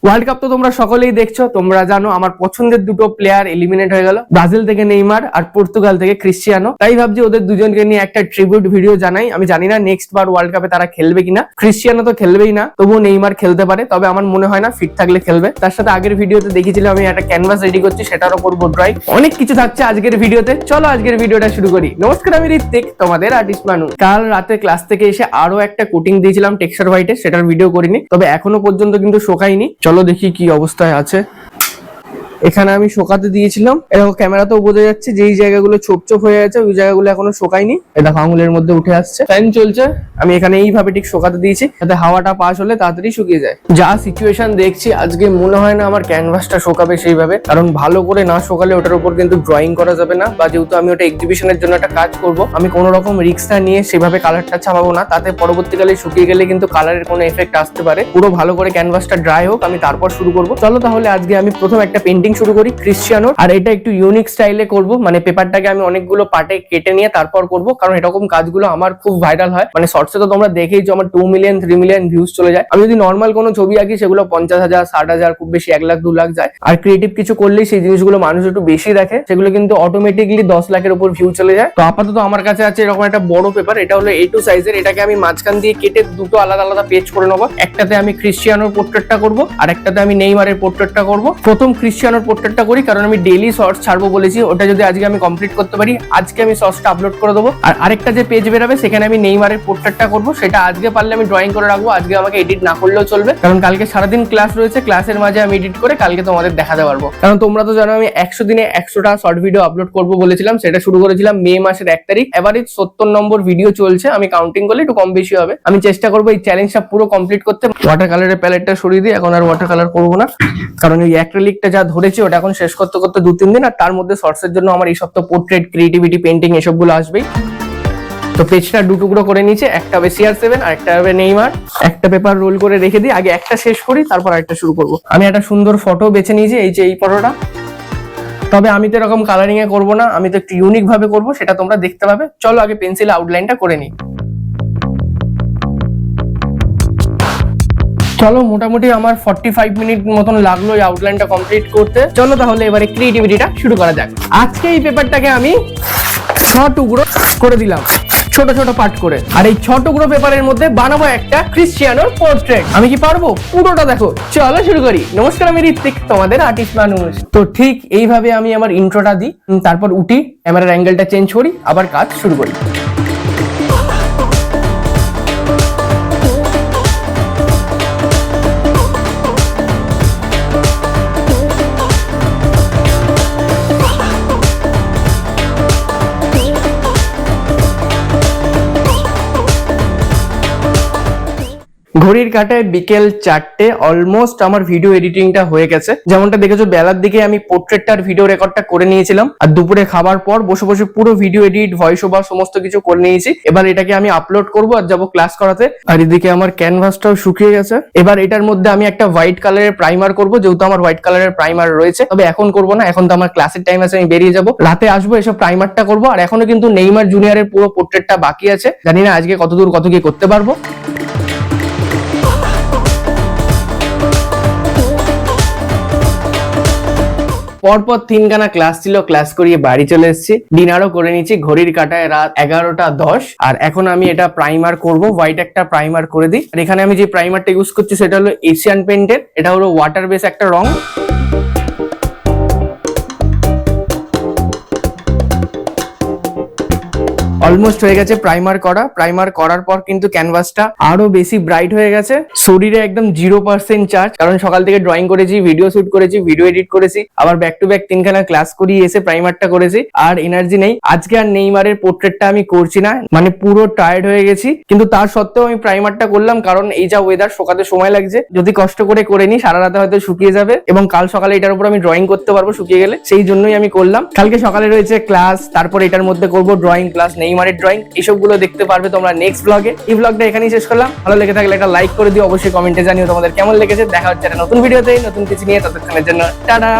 World cup তো তোমরা সকলেই দেখছো, তোমরা জানো আমার পছন্দের দুটো প্লেয়ার এলিমিনেট হয়ে গেল, ব্রাজিল থেকে নেইমার আর পর্তুগাল থেকে ক্রিস্টিয়ানো। তাই ভাবছি ওদের দুজনকে নিয়ে একটা ট্রিবিউট ভিডিও জানাই। আমি জানি না নেক্সট বার ওয়ার্ল্ড কাপে তারা খেলবে কিনা, ক্রিস্টিয়ানো তো খেলবেই না, তবুও নেইমার খেলতে পারে, তবে আমার মনে হয় না ফিট থাকলে খেলবে। তার সাথে আগের ভিডিওতে দেখেছিলাম আমি একটা ক্যানভাস রেডি করছি, সেটারও করবো ড্রয়িং। অনেক কিছু থাকছে আজকের ভিডিওতে, চলো আজকের ভিডিওটা শুরু করি। নমস্কার, আমি ঋত্বিক, তোমাদের আর্টিস্ট মানুষ। কাল রাতে ক্লাস থেকে এসে আরো একটা কোটিং দিয়েছিলাম টেক্সচার হোয়াইটে, সেটার ভিডিও করিনি, তবে এখনো পর্যন্ত কিন্তু শোকায়নি। চলো দেখি কি অবস্থায় আছে। এখানে আমি শোকাতে দিয়েছিলাম, এরকম ক্যামেরাতেও বোঝা যাচ্ছে যে এই জায়গাগুলো ছোপ ছোপ হয়ে আছে, ওই জায়গাগুলো এখনো শোকায়নি। এটা আঙুলের মধ্যে উঠে আসছে, ফ্যান চলছে, আমি এখানে এইভাবে ঠিক শোকাতে দিয়েছি যাতে হাওয়াটা পাস হলে তাড়াতাড়ি শুকিয়ে যায়। যা সিচুয়েশন দেখছি আজকে মনে হয় না আমার ক্যানভাসটা শোকাবে সেইভাবে, কারণ ভালো করে না শোকালে ওটার উপর কিন্তু ড্রয়িং করা যাবে না, বা যেহেতু আমি ওটা এক্সিবিশনের জন্য একটা কাজ করব, আমি কোনো রকম রিস্ক না নিয়ে সেভাবে কালারটা ছাপাবো না, তাতে পরবর্তীকালে শুকিয়ে গেলে কিন্তু কালারের কোনো এফেক্ট আসতে পারে। পুরো ভালো করে ক্যানভাসটা ড্রাই হোক, আমি তারপর শুরু করবো। চলো তাহলে আজকে আমি প্রথম একটা পেন্টিং শুরু করি ক্রিস্টিয়ানোর, আর এটা একটু ইউনিক স্টাইলে করব, মানে পেপারটাকে আমি অনেকগুলো পার্টে কেটে নিয়ে তারপর করব, কারণ এরকম কাজগুলো আমার খুব ভাইরাল হয়। মানে শর্টসে তো তোমরা দেখেইছো আমার 2 মিলিয়ন 3 মিলিয়ন ভিউজ চলে যায়। আমি যদি নর্মাল কোনো ছবি আঁকি সেগুলো 50,000 60,000, খুব বেশি 1 লাখ 2 লাখ যায়। আর ক্রিয়েটিভ কিছু করলেই সেই জিনিসগুলো মানুষ একটু বেশি দেখে, সেগুলো কিন্তু অটোমেটিকলি 10 লাখের উপর ভিউ চলে যায়। তো আপাতত আমার কাছে আছে এরকম একটা বড় পেপার, এটা হলো A2 সাইজের। এটাকে আমি মাঝখান দিয়ে কেটে দুটো আলাদা আলাদা পেজ করে নেবো। একটাতে আমি ক্রিস্টিয়ানোর পোর্ট্রেটটা করব, আর একটাতে আমি নেইমারের পোর্ট্রেটটা করব। প্রথম ক্রিস্টিয়ানোর পোর্ট্রেটটা করি, কারণ আমি ডেইলি শর্টস ছাড়বো বলেছি, ওটা যদি আজকে আমি কমপ্লিট করতে পারি আজকে আমি শর্টসটা আপলোড করে দেবো। আর আরেকটা যে পেজ বেরোবে সেখানে আমি নেইমারের পোর্ট্রেটটা করবো, সেটা আজকে পারলে আমি ড্রয়িং করে রাখবো, আজকে আমাকে এডিট না করলেও চলবে, কারণ কালকে সারাদিন ক্লাস রয়েছে, ক্লাসের মাঝে আমি এডিট করে কালকে তোমাদের দেখাতে পারবো। কারণ তোমরা তো জানো আমি 100 দিনে 100টা শর্ট ভিডিও আপলোড করবো বলেছিলাম, সেটা শুরু করেছিলাম মে মাসের 1 তারিখ। এবারে 70 নম্বর ভিডিও চলছে, আমি কাউন্টিং করলে একটু কম বেশি হবে। আমি চেষ্টা করবো এই চ্যালেঞ্জটা পুরো কমপ্লিট করতে। ওয়াটার কালারের প্যালেটটা সরিয়ে দিই, এখন আর ওয়াটার কালার করবো না, কারণ ওই অ্যাক্রিলিকটা যা ধরেছি ওটা এখন শেষ করতে করতে 2-3 দিন, আর তার মধ্যে শর্টসের জন্য আমার এই সপ্তাহ পোর্ট্রেট, ক্রিয়েটিভিটি, পেন্টিং এসবগুলো আসবেই। তো পেজটা 2 টুকরো করে নিচে, একটা হবে CR7 আর একটা হবে নেইমার। একটা পেপার রোল করে রেখে দিই, আগে একটা শেষ করি তারপর আরেকটা শুরু করব। আমি একটা সুন্দর ফটো বেছে নিয়েছি, এই যে এই ফটোটা। তবে আমি তো এরকম কালারিং এ করবো না, আমি তো একটু ইউনিক ভাবে করবো, সেটা তোমরা দেখতে পাবে। চলো আগে পেন্সিল আউটলাইনটা করে নিই। চলো মোটামুটি আমার 45 মিনিট মতন লাগলো এই আউটলাইনটা কমপ্লিট করতে। চলো তাহলে এবারে ক্রিয়েটিভিটিটা শুরু করা যাক। আজকে এই পেপারটাকে আমি 6 টুকরো করে দিলাম, ছোট ছোট পার্ট করে, আর এই 6 টুকরো পেপারের মধ্যে বানাবো একটা ক্রিস্টিয়ানোর পোর্ট্রেট। আমি কি পারবো? পুরোটা দেখো, চলো শুরু করি। নমস্কার, আমি ঋত্বিক, তোমাদের আর্টিস্ট মানুষ। তো ঠিক এইভাবে আমি আমার ইন্ট্রোটা দিই, তারপর উঠি, ক্যামেরার অ্যাঙ্গেলটা চেঞ্জ করি, আবার কাজ শুরু করি। ঘড়ির কাঁটায় বিকেল 4টে, অলমোস্ট আমার ভিডিও এডিটিংটা হয়ে গেছে। যেমনটা দেখেছো বেলার দিকে আমি পোর্ট্রেটটার ভিডিও রেকর্ডটা করে নিয়েছিলাম, আর দুপুরে খাবার পর বসে বসে পুরো ভিডিও এডিট, ভয়েস ওভার সমস্ত কিছু করে নিয়েছি। এবার এটাকে আমি আপলোড করবো আর যাবো ক্লাস করাতে। আর এদিকে আমার ক্যানভাসটাও শুকিয়ে গেছে। এবার এটার মধ্যে আমি একটা হোয়াইট কালারের প্রাইমার করবো, যেহেতু আমার হোয়াইট কালারের প্রাইমার রয়েছে, তবে এখন করবো না, এখন তো আমার ক্লাসের টাইম আছে, আমি বেরিয়ে যাবো, রাতে আসবো, এসব প্রাইমারটা করবো। আর এখনো কিন্তু নেইমার জুনিয়রের পুরো পোর্ট্রেটটা বাকি আছে, জানি না আজকে কতদূর কত কি করতে পারবো। পরপর 3 ক্লাস ছিল, ক্লাস করিয়ে বাড়ি চলে এসেছি, ডিনারও করে নিয়েছি। ঘড়ির কাঁটায় রাত 11টা 10, আর এখন আমি এটা প্রাইমার করব। হোয়াইট একটা প্রাইমার করে দিই। আর এখানে আমি যে প্রাইমারটা ইউজ করছি সেটা হলো এশিয়ান পেইন্টের, এটা হলো ওয়াটার বেস একটা রং। অলমোস্ট হয়ে গেছে প্রাইমার করা। প্রাইমার করার পর কিন্তু ক্যানভাসটা আরো বেশি ব্রাইট হয়ে গেছে। শরীরে একদম 0% চার্জ, কারণ সকাল থেকে ড্রয়িং করেছি, ভিডিও শুট করেছি, ভিডিও এডিট করেছি, আবার ব্যাক টু ব্যাক 3 ক্লাস করিয়ে এসে প্রাইমারটা করেছি, আর এনার্জি নেই। আজকে আর নেইমারের পোর্ট্রেটটা আমি করছি না, মানে পুরো টায়ার্ড হয়ে গেছি, কিন্তু তার সত্ত্বেও আমি প্রাইমারটা করলাম, কারণ এই যা ওয়েদার, শোকাতে সময় লাগছে। যদি কষ্ট করে নিই সারা রাতে হয়তো শুকিয়ে যাবে, এবং কাল সকালে এটার উপর আমি ড্রয়িং করতে পারবো শুকিয়ে গেলে, সেই জন্যই আমি করলাম। কালকে সকালে রয়েছে ক্লাস, তারপর এটার মধ্যে করবো ড্রয়িং ক্লাস, নেইমারের ড্রয়িং, এইসবগুলো দেখতে পারবে তোমরা নেক্সট ব্লগে। এই ব্লগটা এখানেই শেষ করলাম। ভালো লেগে থাকলে একটা লাইক করে দিও, অবশ্যই কমেন্টে জানিও তোমাদের কেমন লেগেছে। দেখা হচ্ছে একটা নতুন ভিডিওতে নতুন কিছু নিয়ে, ততক্ষণের জন্য টাটা।